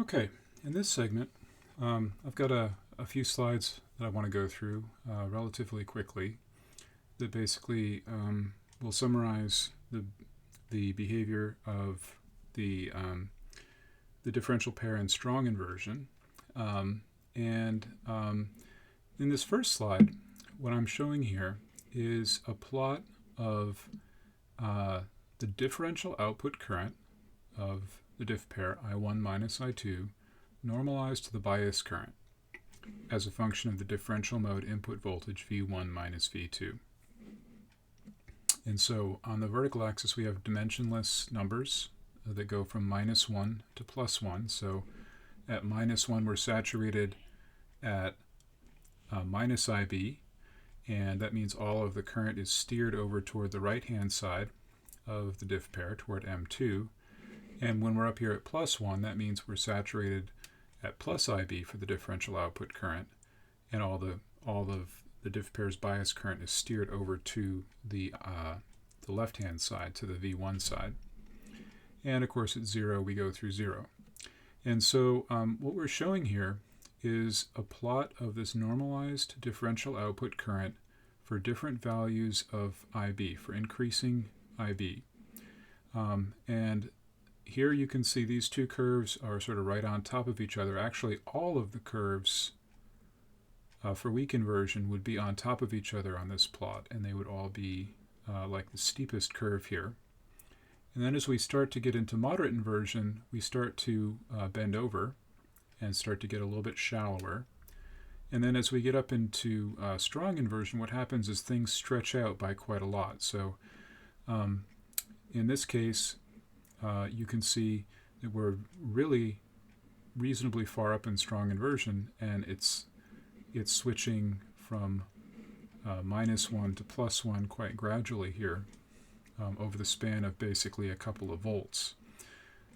Okay, in this segment, I've got a few slides that I want to go through relatively quickly that basically will summarize the behavior of the differential pair in strong inversion. And in this first slide, what I'm showing here is a plot of the differential output current of the diff pair I1 minus I2 normalized to the bias current as a function of the differential mode input voltage V1 minus V2. And so on the vertical axis we have dimensionless numbers that go from -1 to +1. So at -1 we're saturated at minus IB, and that means all of the current is steered over toward the right-hand side of the diff pair, toward M2. And when we're up here at +1, that means we're saturated at plus IB for the differential output current, and all of the diff pair's bias current is steered over to the left-hand side, to the V1 side. And of course at 0 we go through 0. And so what we're showing here is a plot of this normalized differential output current for different values of IB, for increasing IB. And here you can see these two curves are sort of right on top of each other. Actually, all of the curves for weak inversion would be on top of each other on this plot, and they would all be like the steepest curve here. And then as we start to get into moderate inversion, we start to bend over and start to get a little bit shallower. And then as we get up into strong inversion, what happens is things stretch out by quite a lot. So in this case, you can see that we're really reasonably far up in strong inversion, and it's switching from -1 to +1 quite gradually here over the span of basically a couple of volts.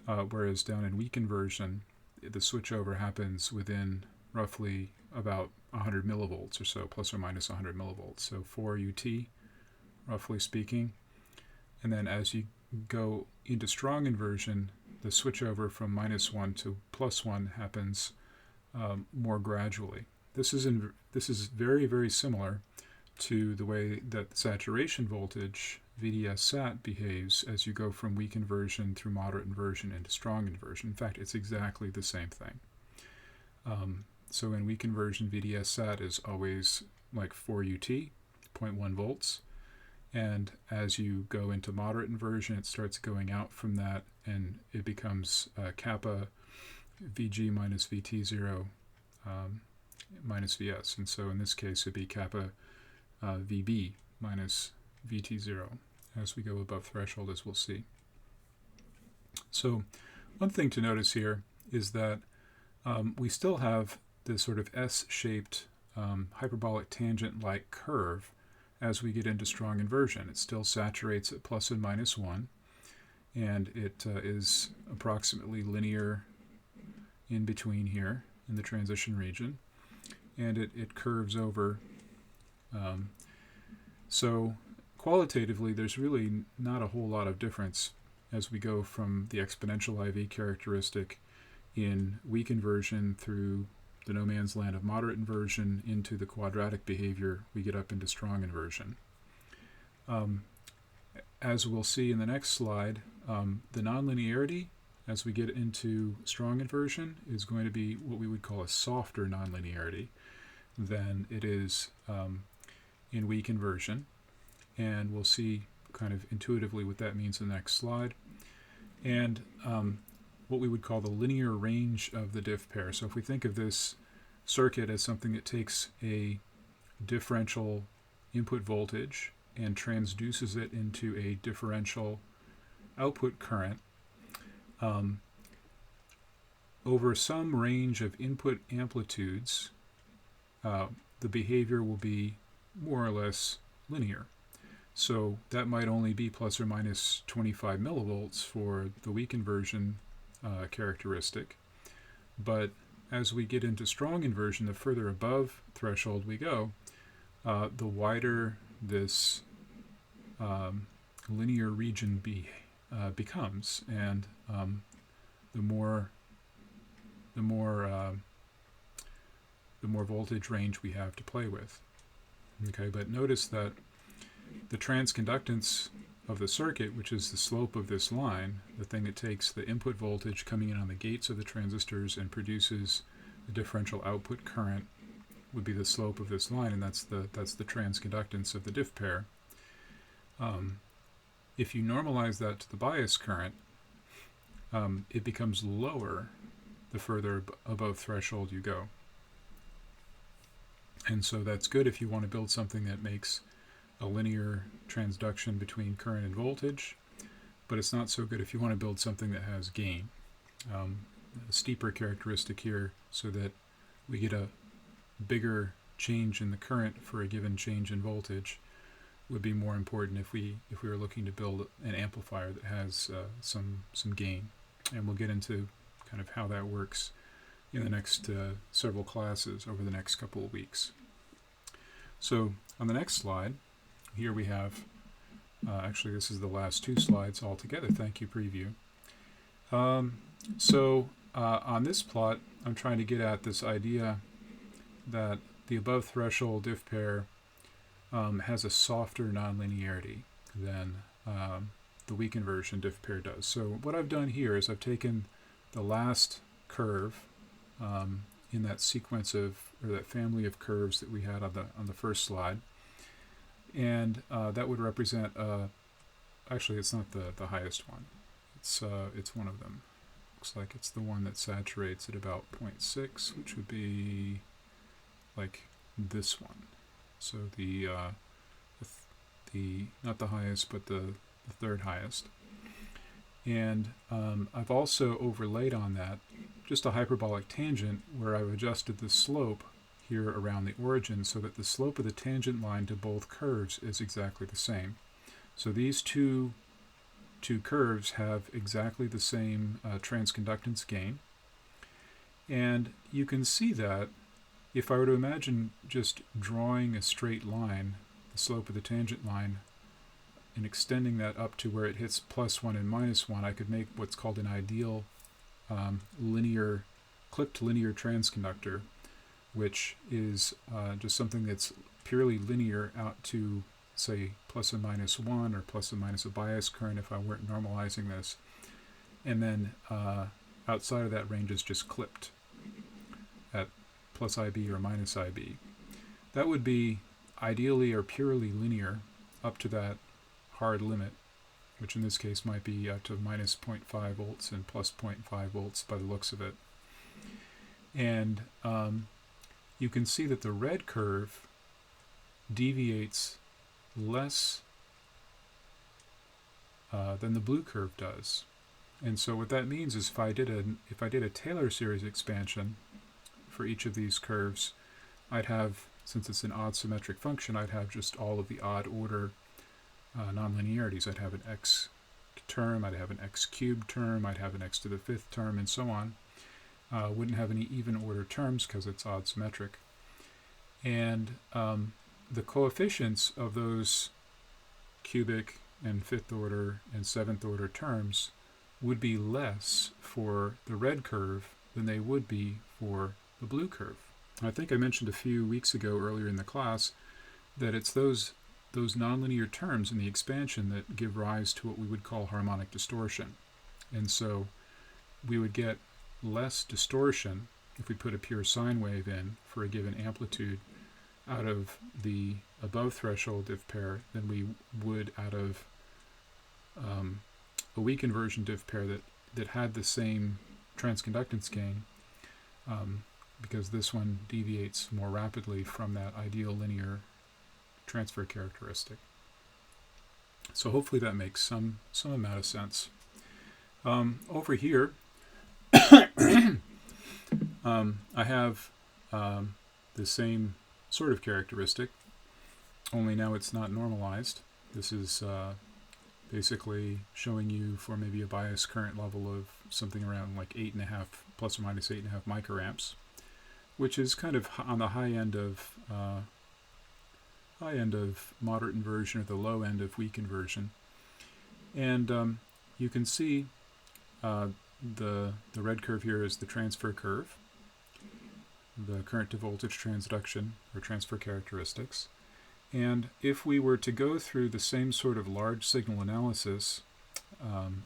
Whereas down in weak inversion, the switchover happens within roughly about 100 millivolts or so, plus or minus 100 millivolts. So 4 UT, roughly speaking. And then as you go into strong inversion, the switchover from -1 to +1 happens more gradually. This is very, very similar to the way that the saturation voltage, VDS sat, behaves as you go from weak inversion through moderate inversion into strong inversion. In fact, it's exactly the same thing. So in weak inversion, VDS sat is always like 4 UT, 0.1 volts. And as you go into moderate inversion, it starts going out from that, and it becomes kappa VG minus VT0 minus VS. And so in this case, it would be kappa VB minus VT0 as we go above threshold, as we'll see. So one thing to notice here is that we still have this sort of S-shaped hyperbolic tangent-like curve as we get into strong inversion. It still saturates at plus and minus 1, and it is approximately linear in between here in the transition region, and it curves over. So qualitatively, there's really not a whole lot of difference as we go from the exponential IV characteristic in weak inversion through the no man's land of moderate inversion into the quadratic behavior we get up into strong inversion. As we'll see in the next slide, the nonlinearity as we get into strong inversion is going to be what we would call a softer nonlinearity than it is in weak inversion. And we'll see kind of intuitively what that means in the next slide. And what we would call the linear range of the diff pair. So if we think of this circuit as something that takes a differential input voltage and transduces it into a differential output current, over some range of input amplitudes, the behavior will be more or less linear. So that might only be plus or minus 25 millivolts for the weak inversion characteristic. But as we get into strong inversion, the further above threshold we go, the wider this linear region becomes, and the more the more voltage range we have to play with. Okay, but notice that the transconductance of the circuit, which is the slope of this line, the thing that takes the input voltage coming in on the gates of the transistors and produces the differential output current, would be the slope of this line, and that's the transconductance of the diff pair. If you normalize that to the bias current, it becomes lower the further above threshold you go. And so that's good if you want to build something that makes a linear transduction between current and voltage, but it's not so good if you want to build something that has gain. A steeper characteristic here, so that we get a bigger change in the current for a given change in voltage, would be more important if we were looking to build an amplifier that has some gain. And we'll get into kind of how that works in the next several classes over the next couple of weeks. So on the next slide, here we have, actually this is the last two slides altogether. Thank you, preview. On this plot, I'm trying to get at this idea that the above threshold diff pair has a softer nonlinearity than the weak inversion diff pair does. So what I've done here is I've taken the last curve in that sequence of, or that family of curves that we had on the first slide, and that would represent, actually it's not the highest one, it's one of them. Looks like it's the one that saturates at about 0.6, which would be like this one. So the not the highest, but the third highest. And I've also overlaid on that just a hyperbolic tangent where I've adjusted the slope here around the origin so that the slope of the tangent line to both curves is exactly the same. So these two curves have exactly the same transconductance gain. And you can see that if I were to imagine just drawing a straight line, the slope of the tangent line, and extending that up to where it hits +1 and -1, I could make what's called an ideal clipped linear transconductor, which is just something that's purely linear out to, say, ±1 or ± a bias current if I weren't normalizing this. And then outside of that range is just clipped at +IB or -IB. That would be ideally or purely linear up to that hard limit, which in this case might be up to -0.5 volts and +0.5 volts by the looks of it. And you can see that the red curve deviates less than the blue curve does. And so what that means is if I did a Taylor series expansion for each of these curves, I'd have, since it's an odd symmetric function, I'd have just all of the odd order nonlinearities. I'd have an x term, I'd have an x cubed term, I'd have an x to the 5th term, and so on. Wouldn't have any even order terms because it's odd symmetric. And the coefficients of those cubic and 5th order and 7th order terms would be less for the red curve than they would be for the blue curve. I think I mentioned a few weeks ago earlier in the class that it's those nonlinear terms in the expansion that give rise to what we would call harmonic distortion. And so we would get less distortion if we put a pure sine wave in for a given amplitude out of the above threshold diff pair than we would out of a weak inversion diff pair that had the same transconductance gain, because this one deviates more rapidly from that ideal linear transfer characteristic. So hopefully that makes some amount of sense. Over here, I have the same sort of characteristic, only now it's not normalized. This is basically showing you for maybe a bias current level of something around like 8.5 plus or minus 8.5 microamps, which is kind of on the high end of moderate inversion or the low end of weak inversion. And you can see the red curve here is the transfer curve, the current to voltage transduction or transfer characteristics. And if we were to go through the same sort of large signal analysis,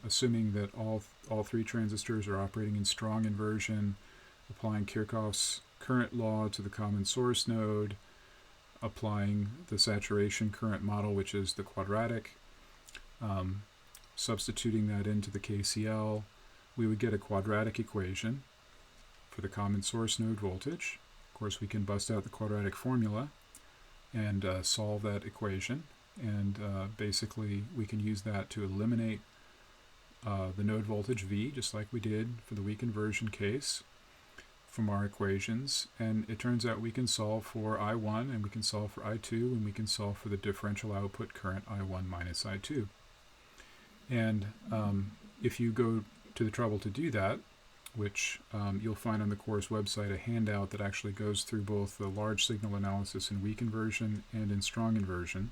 assuming that all three transistors are operating in strong inversion, applying Kirchhoff's current law to the common source node, applying the saturation current model, which is the quadratic, substituting that into the KCL, we would get a quadratic equation for the common source node voltage. Of course, we can bust out the quadratic formula and solve that equation, and basically we can use that to eliminate the node voltage V, just like we did for the weak inversion case, from our equations. And it turns out we can solve for I1, and we can solve for I2, and we can solve for the differential output current I1 minus I2. And if you go to the trouble to do that, which you'll find on the course website a handout that actually goes through both the large signal analysis in weak inversion and in strong inversion.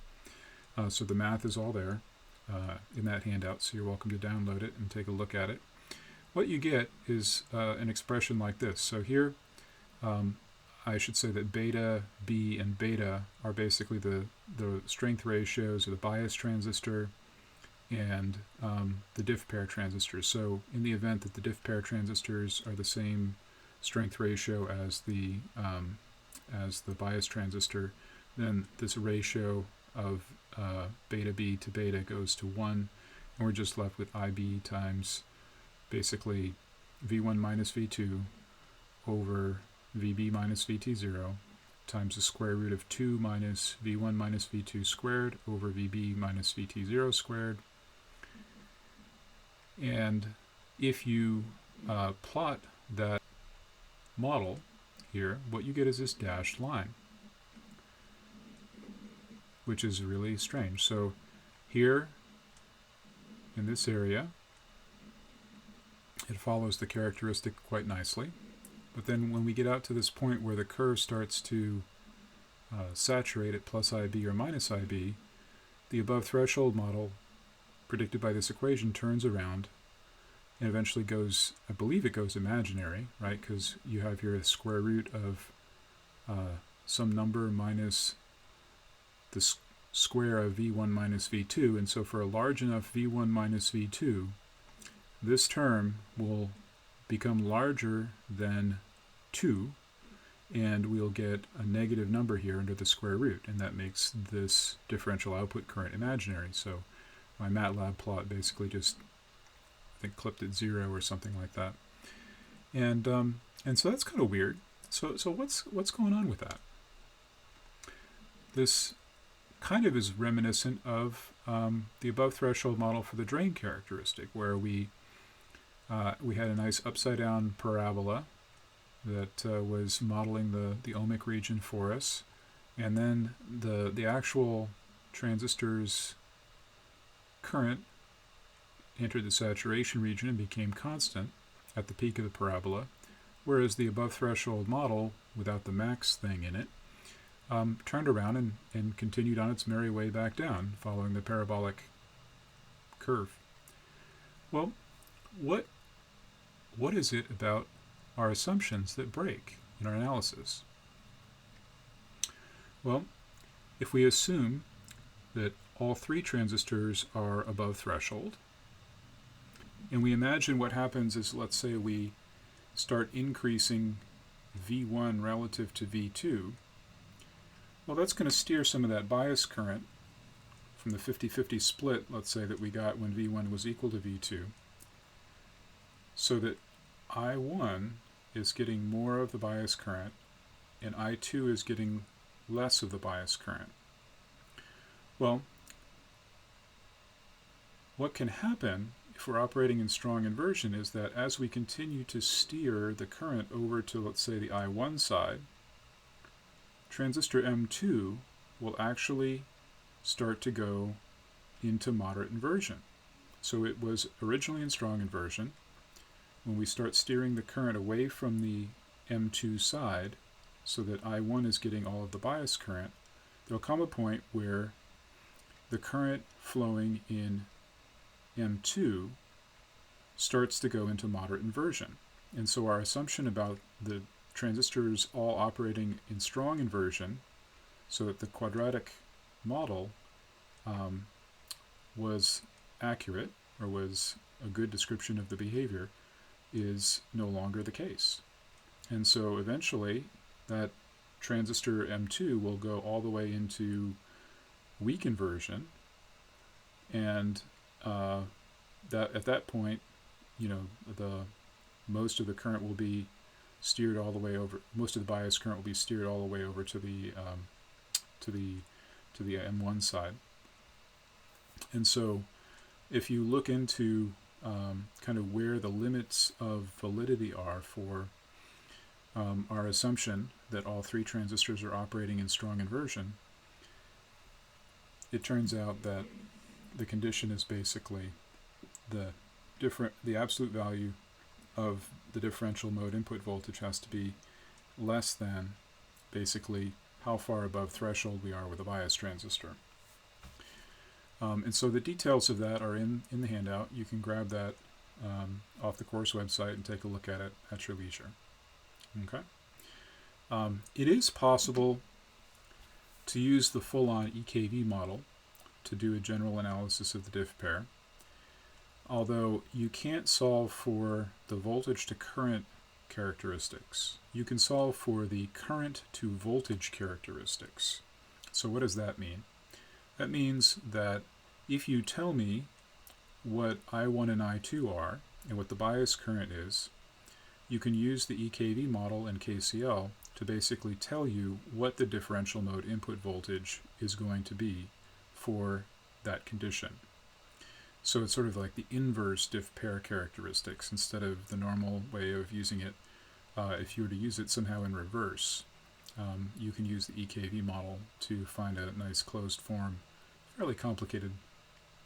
So the math is all there in that handout, so you're welcome to download it and take a look at it. What you get is an expression like this. So here, I should say that beta, B, and beta are basically the strength ratios of the bias transistor and the diff pair transistors. So in the event that the diff pair transistors are the same strength ratio as the bias transistor, then this ratio of beta B to beta goes to 1, and we're just left with IB times basically V1 minus V2 over VB minus VT0 times the square root of 2 minus V1 minus V2 squared over VB minus VT0 squared. And if you plot that model here, what you get is this dashed line, which is really strange. So here in this area, it follows the characteristic quite nicely. But then when we get out to this point where the curve starts to saturate at plus IB or minus IB, the above threshold model predicted by this equation turns around and eventually goes, I believe it goes imaginary, right? Because you have here a square root of some number minus the square of V1 minus V2. And so for a large enough V1 minus V2, this term will become larger than 2, and we'll get a negative number here under the square root, and that makes this differential output current imaginary. So my MATLAB plot basically just, I think, clipped at 0 or something like that. And so that's kind of weird. So what's going on with that? This kind of is reminiscent of the above threshold model for the drain characteristic, where we had a nice upside down parabola that was modeling the ohmic region for us, and then the actual transistor's current entered the saturation region and became constant at the peak of the parabola, whereas the above threshold model, without the max thing in it, turned around and continued on its merry way back down, following the parabolic curve. Well, what is it about our assumptions that break in our analysis? Well, if we assume that all three transistors are above threshold, and we imagine what happens is, let's say we start increasing V1 relative to V2, well, that's going to steer some of that bias current from the 50-50 split, let's say, that we got when V1 was equal to V2, so that I1 is getting more of the bias current and I2 is getting less of the bias current. Well, what can happen if we're operating in strong inversion is that as we continue to steer the current over to, let's say, the I1 side, transistor M2 will actually start to go into moderate inversion. So it was originally in strong inversion. When we start steering the current away from the M2 side so that I1 is getting all of the bias current, there'll come a point where the current flowing in M2 starts to go into moderate inversion. And so our assumption about the transistors all operating in strong inversion, so that the quadratic model was accurate, or was a good description of the behavior, is no longer the case. And so eventually that transistor M2 will go all the way into weak inversion, and that at that point, most of the current will be steered all the way over. Most of the bias current will be steered all the way over to the M1 side. And so, if you look into kind of where the limits of validity are for our assumption that all three transistors are operating in strong inversion, it turns out that the condition is basically the absolute value of the differential mode input voltage has to be less than basically how far above threshold we are with a bias transistor. And so the details of that are in the handout. You can grab that off the course website and take a look at it at your leisure. Okay. It is possible to use the full-on EKV model to do a general analysis of the diff pair, although you can't solve for the voltage to current characteristics. You can solve for the current to voltage characteristics. So what does that mean? That means that if you tell me what I1 and I2 are and what the bias current is, you can use the EKV model and KCL to basically tell you what the differential mode input voltage is going to be for that condition. So it's sort of like the inverse diff pair characteristics instead of the normal way of using it. If you were to use it somehow in reverse, you can use the EKV model to find a nice closed form, fairly complicated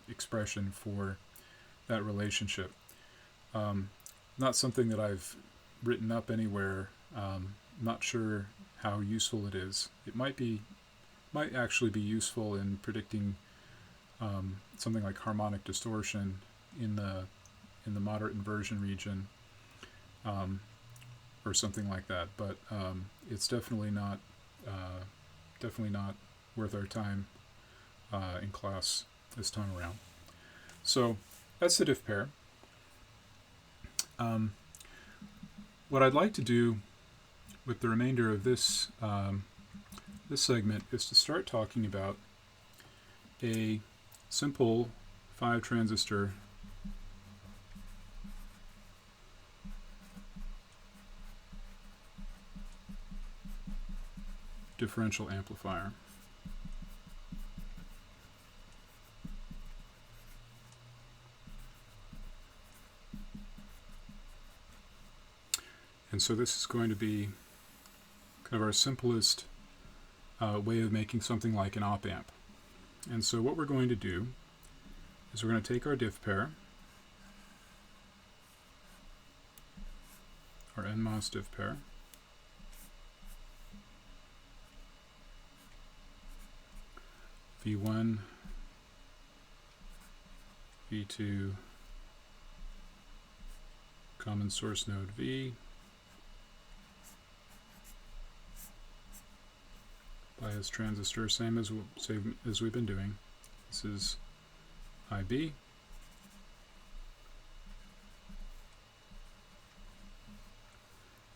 expression for that relationship. Not something that I've written up anywhere. Not sure how useful it is. It might actually be useful in predicting something like harmonic distortion in the moderate inversion region, or something like that. But it's definitely not worth our time in class this time around. So that's the diff pair. What I'd like to do with the remainder of this segment is to start talking about a simple 5-transistor differential amplifier. And so this is going to be kind of our simplest way of making something like an op-amp. And so what we're going to do is we're going to take our diff pair, our NMOS diff pair, V1, V2, common source node V, bias transistor, same as we've been doing. This is IB.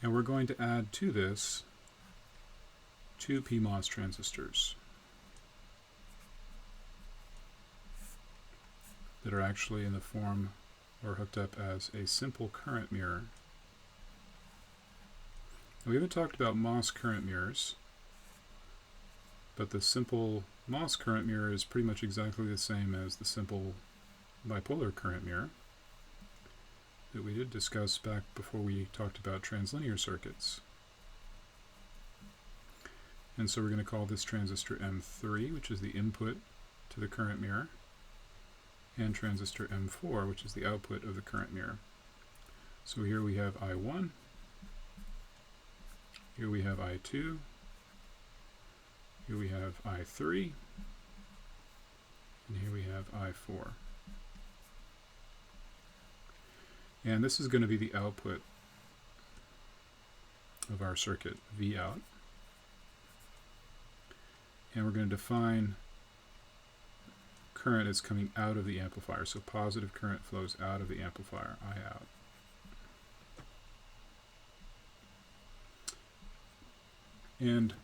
And we're going to add to this 2 PMOS transistors that are actually in the form or hooked up as a simple current mirror. Now, we haven't talked about MOS current mirrors, but the simple MOS current mirror is pretty much exactly the same as the simple bipolar current mirror that we did discuss back before we talked about translinear circuits. And so we're going to call this transistor M3, which is the input to the current mirror, and transistor M4, which is the output of the current mirror. So here we have I1, here we have I2, here we have I3, and here we have I4. And this is going to be the output of our circuit, V out. And we're going to define current as coming out of the amplifier. So positive current flows out of the amplifier, I out. And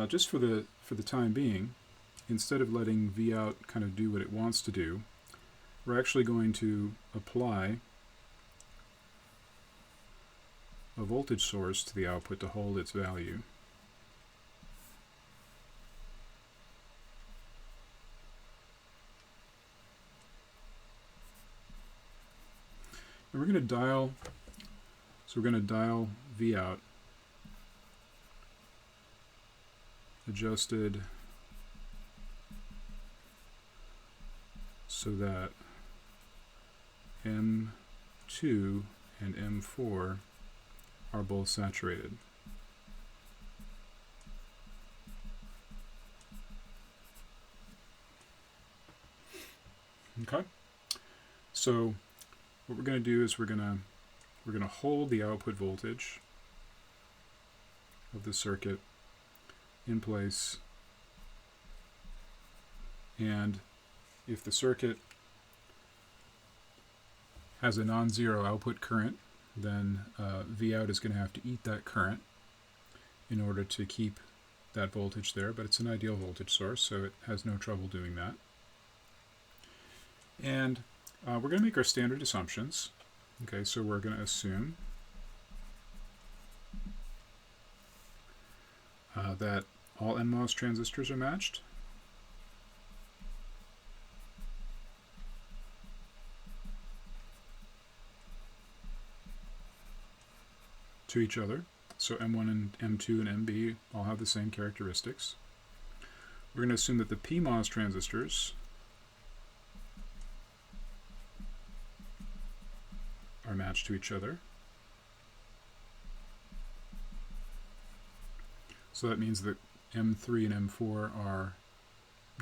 just for the time being, instead of letting V out kind of do what it wants to do, we're actually going to apply a voltage source to the output to hold its value. And we're going to dial, so we're going to dial V out adjusted so that M2 and M4 are both saturated. Okay, so what we're going to do is we're going to hold the output voltage of the circuit in place, and if the circuit has a non-zero output current, then V out is going to have to eat that current in order to keep that voltage there, but it's an ideal voltage source, so it has no trouble doing that. And we're going to make our standard assumptions. Okay, so we're going to assume that all MOS transistors are matched. To each other. So M1 and M2 and MB all have the same characteristics. We're going to assume that the PMOS transistors are matched to each other. So that means that M3 and M4 are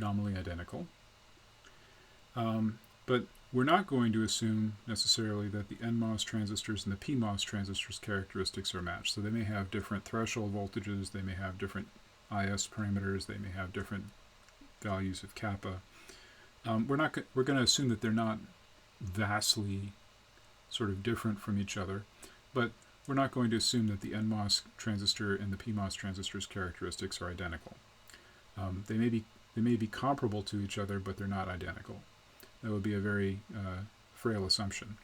nominally identical. But we're not going to assume necessarily that the NMOS transistors and the PMOS transistors characteristics are matched. So they may have different threshold voltages, they may have different IS parameters, they may have different values of kappa. We're going to assume that they're not vastly sort of different from each other, but we're not going to assume that the NMOS transistor and the PMOS transistor's characteristics are identical. They may be comparable to each other, but they're not identical. That would be a very frail assumption,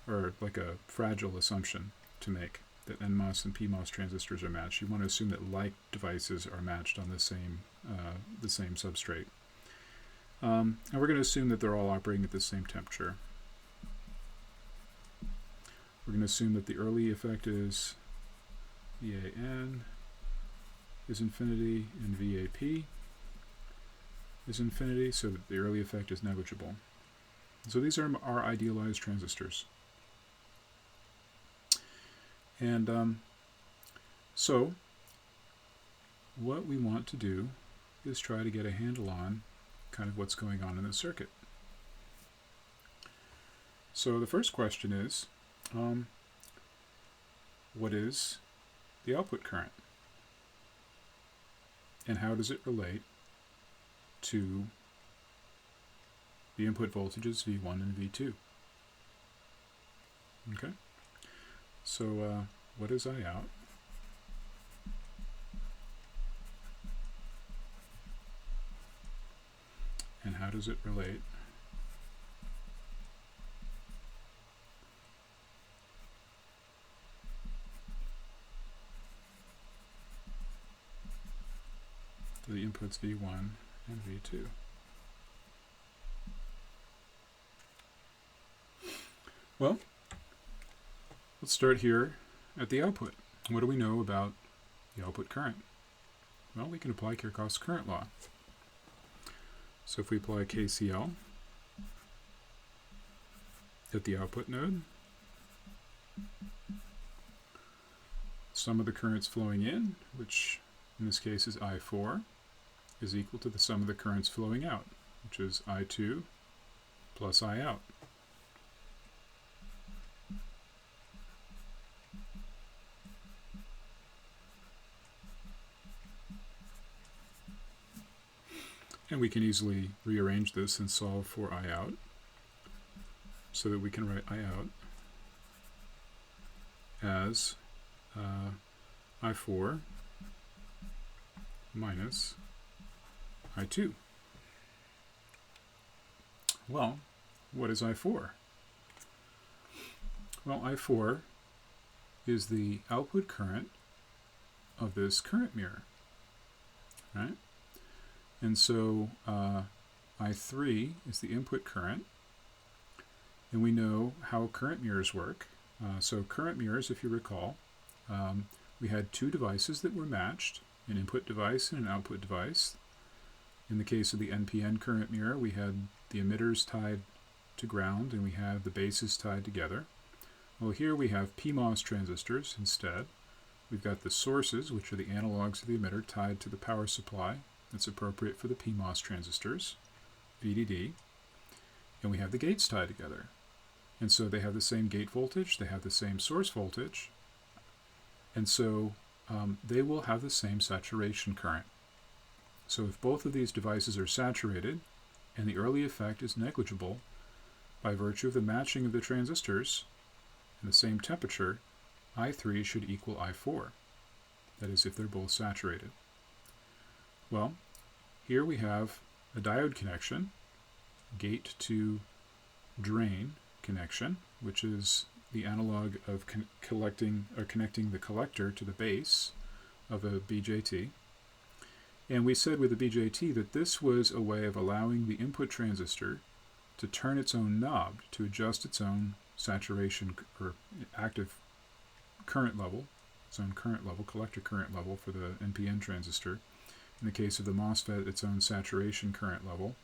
or like a fragile assumption to make, that NMOS and PMOS transistors are matched. You want to assume that like devices are matched on the same substrate. And we're going to assume that they're all operating at the same temperature. We're going to assume that the early effect is VAN is infinity and VAP is infinity, so that the early effect is negligible. So these are our idealized transistors. And so what we want to do is try to get a handle on kind of what's going on in the circuit. So the first question is, what is the output current? And how does it relate to the input voltages V1 and V2? Okay, so what is I out? And how does it relate to the inputs V1 and V2? Well, let's start here at the output. What do we know about the output current? Well, we can apply Kirchhoff's current law. So if we apply KCL at the output node, sum of the currents flowing in, which in this case is I4, is equal to the sum of the currents flowing out, which is I2 plus I out. And we can easily rearrange this and solve for I out, so that we can write I out as I4 minus I2. Well, what is I4? Well, I4 is the output current of this current mirror, right? And so I3 is the input current, and we know how current mirrors work. So current mirrors, if you recall, we had two devices that were matched, an input device and an output device. In the case of the NPN current mirror, we had the emitters tied to ground and we have the bases tied together. Well, here we have PMOS transistors instead. We've got the sources, which are the analogs of the emitter, tied to the power supply that's appropriate for the PMOS transistors, VDD, and we have the gates tied together. And so they have the same gate voltage, they have the same source voltage, and so they will have the same saturation current. So if both of these devices are saturated, and the early effect is negligible by virtue of the matching of the transistors and the same temperature, I3 should equal I4. That is, if they're both saturated. Well, here we have a diode connection, gate to drain connection, which is the analog of connecting the collector to the base of a BJT. And we said with the BJT that this was a way of allowing the input transistor to turn its own knob to adjust its own saturation or active current level, its own current level, collector current level for the NPN transistor. In the case of the MOSFET, its own saturation current level,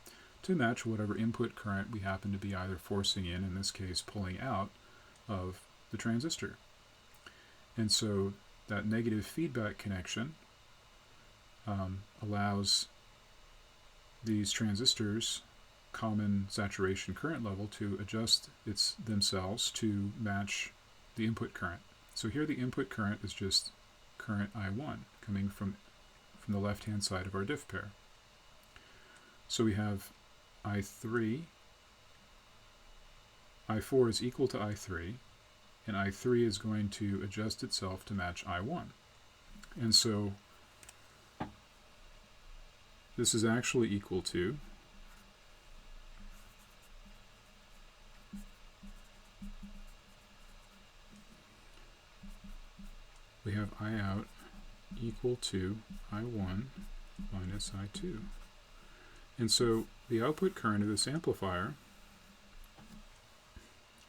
to match whatever input current we happen to be either forcing in this case pulling out of the transistor. And so that negative feedback connection allows these transistors' common saturation current level to adjust themselves to match the input current. So here the input current is just current I1 coming from the left-hand side of our diff pair. So we have I4 is equal to I3, and I3 is going to adjust itself to match I1. And so this is actually equal to we have I out equal to I1 minus I2. And so the output current of this amplifier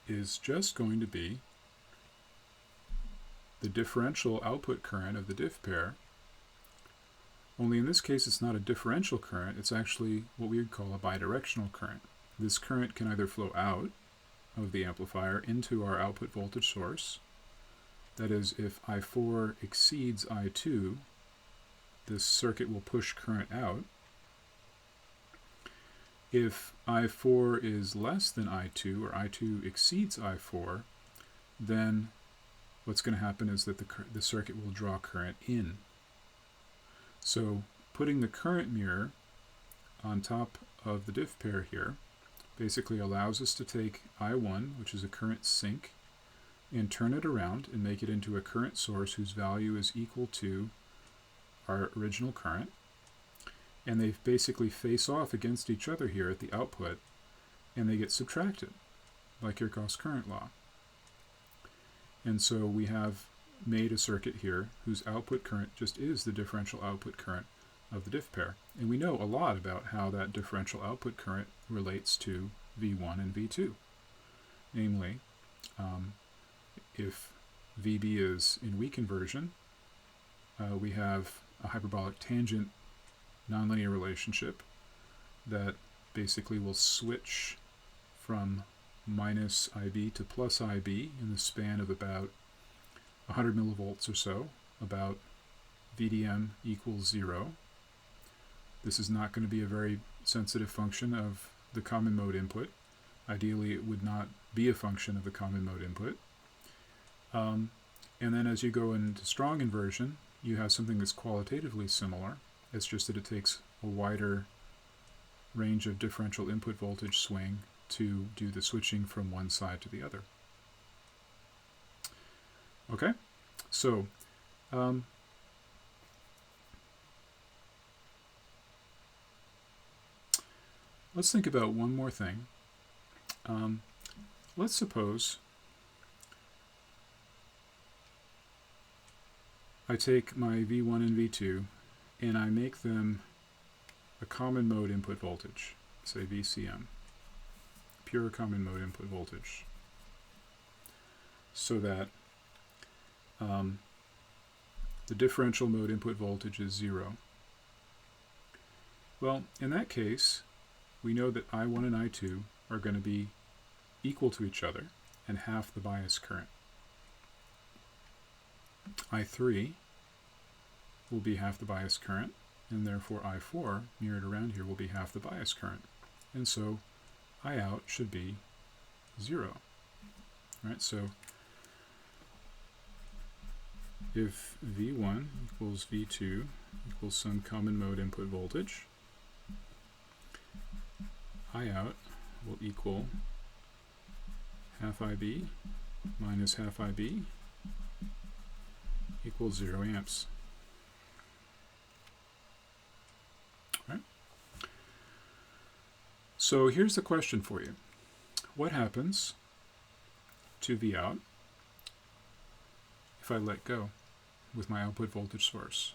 is just going to be the differential output current of the diff pair, only in this case it's not a differential current, it's actually what we would call a bidirectional current. This current can either flow out of the amplifier into our output voltage source. That is, if I4 exceeds I2, this circuit will push current out. If I4 is less than I2, or I2 exceeds I4, then what's going to happen is that the circuit will draw current in. So putting the current mirror on top of the diff pair here basically allows us to take I1, which is a current sink, and turn it around and make it into a current source whose value is equal to our original current. And they basically face off against each other here at the output, and they get subtracted by Kirchhoff's current law. And so we have made a circuit here whose output current just is the differential output current of the diff pair. And we know a lot about how that differential output current relates to V1 and V2. Namely, if VB is in weak inversion, we have a hyperbolic tangent nonlinear relationship that basically will switch from minus IB to plus IB in the span of about 100 millivolts or so, about VDM equals 0. This is not going to be a very sensitive function of the common mode input. Ideally, it would not be a function of the common mode input. And then as you go into strong inversion, you have something that's qualitatively similar. It's just that it takes a wider range of differential input voltage swing to do the switching from one side to the other. Okay, so let's think about one more thing. Let's suppose I take my V1 and V2 and I make them a common mode input voltage, say VCM, pure common mode input voltage, so that the differential mode input voltage is 0. Well, in that case, we know that I1 and I2 are going to be equal to each other and half the bias current. I3 will be half the bias current, and therefore I4, mirrored around here, will be half the bias current. And so I out should be 0. Right? So if V1 equals V2 equals some common mode input voltage, I out will equal half IB minus half IB equals 0 amps. Right? So here's the question for you. What happens to V out if I let go with my output voltage source?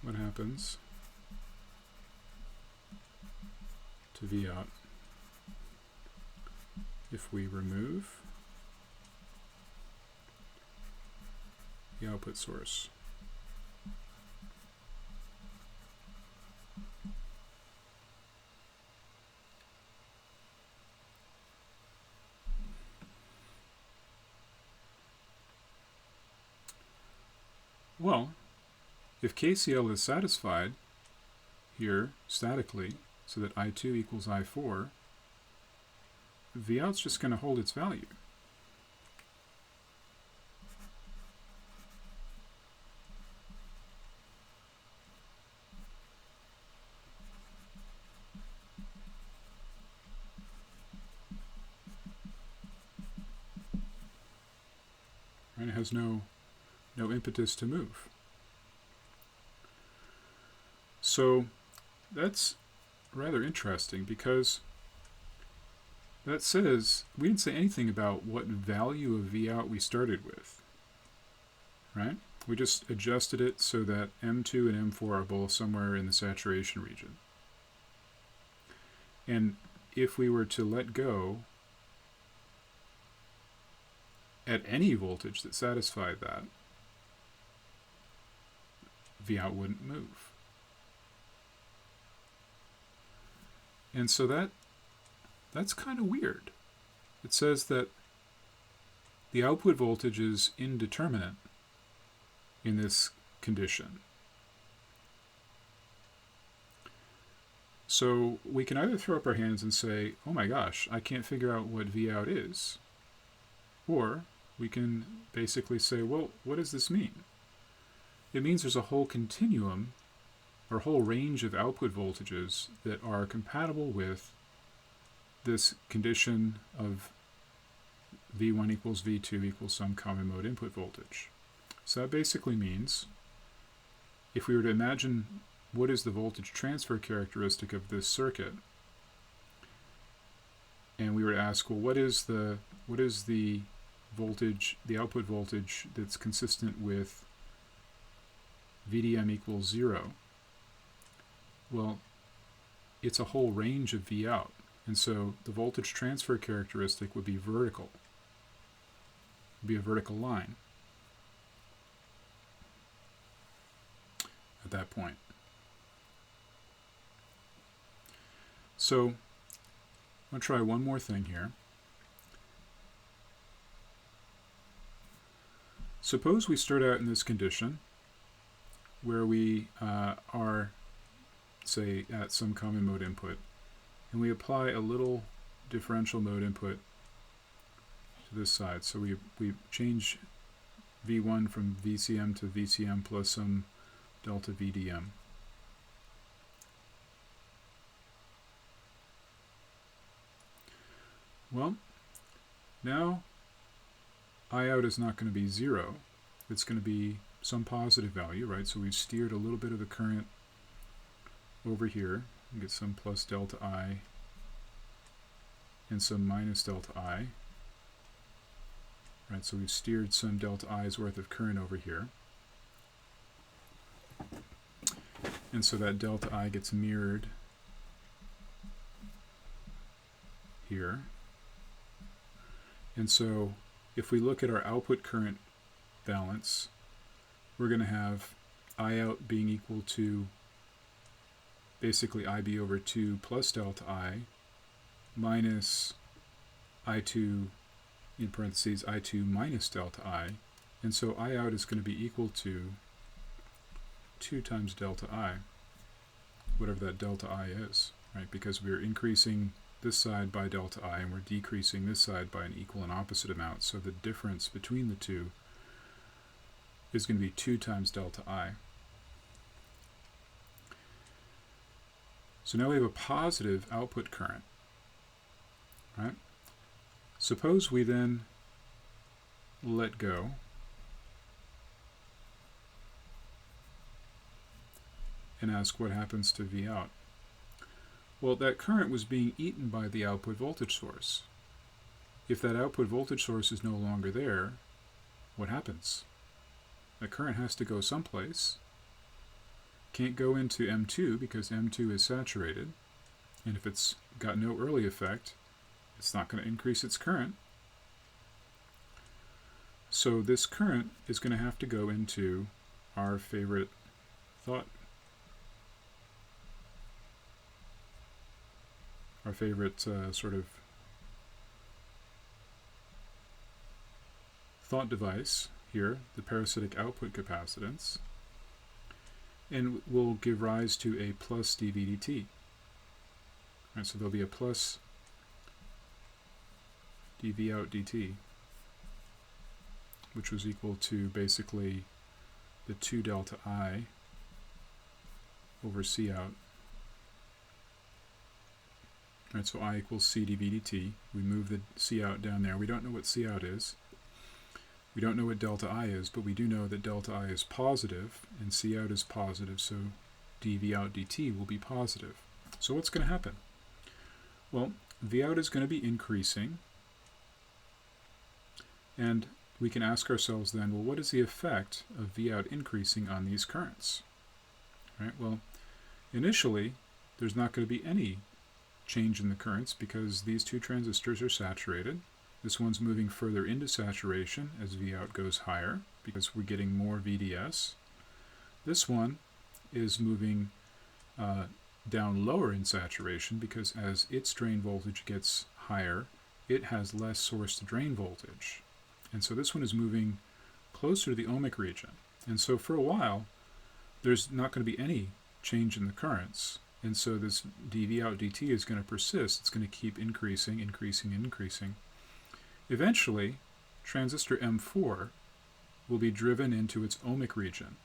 What happens to V out if we remove the output source? Well, if KCL is satisfied here statically, so that I2 equals I4, V out's just going to hold its value. Right? It has no impetus to move. So that's rather interesting, because that says we didn't say anything about what value of V out we started with, right? We just adjusted it so that M2 and M4 are both somewhere in the saturation region. And if we were to let go at any voltage that satisfied that, V out wouldn't move. And so that's kind of weird. It says that the output voltage is indeterminate in this condition. So we can either throw up our hands and say, oh my gosh, I can't figure out what V out is. Or we can basically say, well, what does this mean? It means there's a whole continuum or whole range of output voltages that are compatible with this condition of V1 equals V2 equals some common mode input voltage. So that basically means, if we were to imagine what is the voltage transfer characteristic of this circuit, and we were to ask, well, what is the voltage, the output voltage that's consistent with VDM equals 0? Well, it's a whole range of V out, and so the voltage transfer characteristic would be vertical. It would be a vertical line at that point. So I'm going to try one more thing here. Suppose we start out in this condition where we are, say, at some common mode input, and we apply a little differential mode input to this side. So we change V1 from VCM to VCM plus some delta VDM. Well, now I out is not going to be 0. It's going to be some positive value, right? So we've steered a little bit of the current over here and get some plus delta I and some minus delta I. Right, so we've steered some delta I's worth of current over here. And so that delta I gets mirrored here. And so if we look at our output current balance, we're going to have I out being equal to basically IB over 2 plus delta I minus I2 in parentheses I2 minus delta I. And so I out is going to be equal to 2 times delta I, whatever that delta I is, right? Because we're increasing this side by delta I and we're decreasing this side by an equal and opposite amount. So the difference between the two is going to be 2 times delta I. So now we have a positive output current, right? Suppose we then let go and ask what happens to V out. Well, that current was being eaten by the output voltage source. If that output voltage source is no longer there, what happens? The current has to go someplace. Can't go into M2 because M2 is saturated, and if it's got no early effect, it's not going to increase its current. So this current is going to have to go into our favorite thought, our favorite sort of thought device here, the parasitic output capacitance, and will give rise to a plus dV dt. Right, so there'll be a plus dV out dt, which was equal to basically the 2 delta I over C out. Right, so I equals C dV dt. We move the C out down there. We don't know what C out is. We don't know what delta I is, but we do know that delta I is positive and C out is positive, so dV out dt will be positive. So what's going to happen? Well, V out is going to be increasing, and we can ask ourselves then, well, what is the effect of V out increasing on these currents? Right? Well, initially, there's not going to be any change in the currents because these two transistors are saturated. This one's moving further into saturation as V out goes higher because we're getting more VDS. This one is moving down lower in saturation because as its drain voltage gets higher, it has less source to drain voltage. And so this one is moving closer to the ohmic region. And so for a while, there's not going to be any change in the currents. And so this dV out dt is going to persist. It's going to keep increasing, increasing, increasing. Eventually, transistor M4 will be driven into its ohmic region,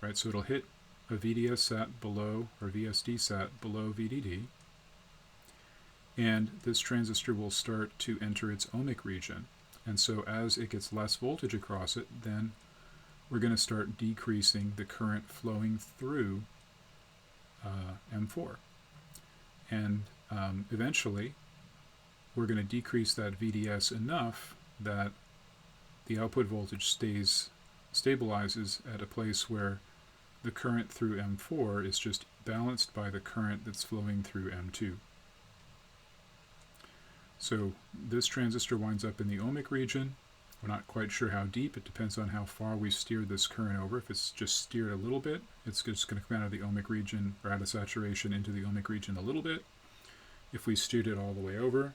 right? So it'll hit a VDS sat below, or VSD sat below VDD, and this transistor will start to enter its ohmic region. And so as it gets less voltage across it, then we're going to start decreasing the current flowing through M4. And eventually, we're going to decrease that VDS enough that the output voltage stabilizes at a place where the current through M4 is just balanced by the current that's flowing through M2. So this transistor winds up in the ohmic region. We're not quite sure how deep. It depends on how far we steered this current over. If it's just steered a little bit, it's just going to come out of the ohmic region, or out of saturation into the ohmic region a little bit. If we steered it all the way over,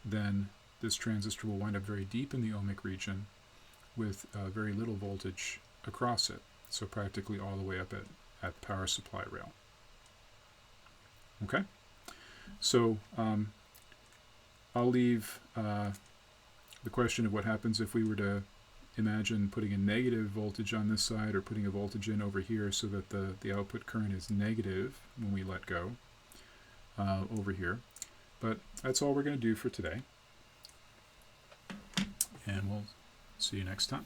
then this transistor will wind up very deep in the ohmic region with very little voltage across it. So practically all the way up at the power supply rail. Okay? So I'll leave the question of what happens if we were to imagine putting a negative voltage on this side or putting a voltage in over here so that the output current is negative when we let go over here. But that's all we're going to do for today. And we'll see you next time.